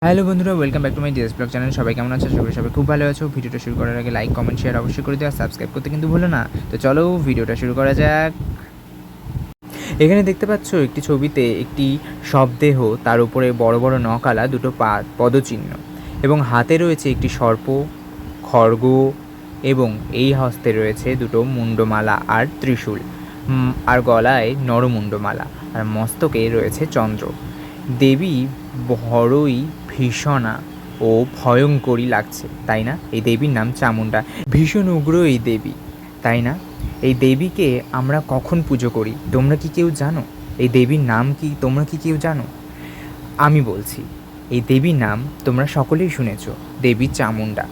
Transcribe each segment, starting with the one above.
Hello বন্ধুরা, welcome back to my DS blog channel. সবাই কেমন আছো? সবাই খুব ভালো আছো। ভিডিওটা শুরু করার আগে লাইক, কমেন্ট, শেয়ার অবশ্যই করে দিও, আর সাবস্ক্রাইব করতে কিন্তু ভুলো না। তো চলো ভিডিওটা শুরু করা যাক। এখানে দেখতে পাচ্ছ একটি ছবিতে একটি শবদেহ, তার উপরে বড় বড় নখালা, দুটো পদচিহ্ন, এবং হাতে রয়েছে একটি সর্প, খড়গ, এবং এই হস্তে রয়েছে দুটো মুন্ডমালা আর ত্রিশূল, আর গলায় নরমুন্ডমালা, আর মস্তকে রয়েছে চন্দ্র। দেবী বড়ই ভীষণা ও ভয়ঙ্করী লাগছে, তাই না? এই দেবীর নাম চামুণ্ডা। ভীষণ উগ্র এই দেবী, তাই না? এই দেবীকে আমরা কখন পুজো করি তোমরা কি কেউ জানো? এই দেবীর নাম কি তোমরা কি কেউ জানো? আমি বলছি, এই দেবীর নাম তোমরা সকলেই শুনেছ, দেবী চামুণ্ডা।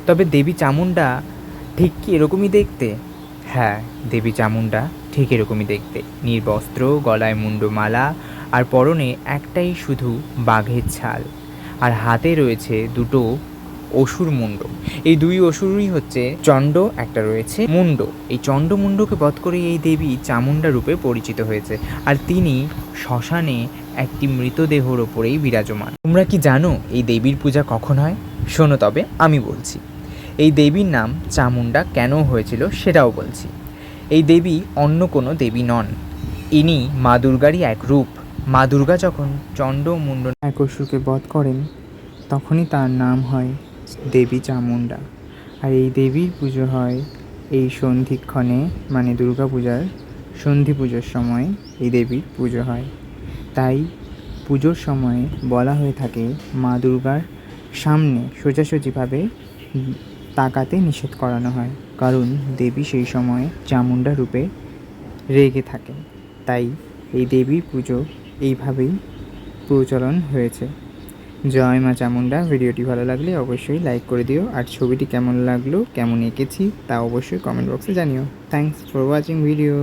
তবে দেবী চামুণ্ডা ঠিক কি এরকমই দেখতে? হ্যাঁ, দেবী চামুণ্ডা ঠিক এরকমই দেখতে। নির্বস্ত্র, গলায় মুন্ডমালা, আর পরনে একটাই শুধু বাঘের ছাল, আর হাতে রয়েছে দুটো অসুর মুণ্ড। এই দুই অসুরই হচ্ছে চণ্ড, একটা রয়েছে মুণ্ড। এই চণ্ড মুণ্ডকে বধ করে এই দেবী চামুণ্ডা রূপে পরিচিত হয়েছে, আর তিনি শ্মশানে একটি মৃতদেহর ওপরেই বিরাজমান। তোমরা কি জানো এই দেবীর পূজা কখন হয়? শোনো তবে আমি বলছি। এই দেবীর নাম চামুণ্ডা কেন হয়েছিল সেটাও বলছি। এই দেবী অন্য কোনো দেবী নন, ইনি মা দুর্গারই এক রূপ। মা দুর্গা যখন চণ্ড মুণ্ড এক অসুরকে বধ করেন, তখনই তার নাম হয় দেবী চামুণ্ডা। আর এই দেবীর পুজো হয় এই সন্ধিক্ষণে, মানে দুর্গা পূজার সন্ধি পুজোর সময় এই দেবীর পুজো হয়। তাই পুজোর সময় বলা হয়ে থাকে মা দুর্গার সামনে সোজাসুজিভাবে তাকাতে নিষেধ করানো হয়, কারণ দেবী সেই সময় চামুণ্ডা রূপে রেগে থাকেন। তাই এই দেবীর পুজো এইভাবেই প্রচলন হয়েছে। জয় মা চামুণ্ডা। ভিডিওটি ভালো লাগলে অবশ্যই লাইক করে দিও, আর ছবিটি কেমন লাগলো, কেমন এঁকেছি তা অবশ্যই কমেন্ট বক্সে জানিও। Thanks for watching video.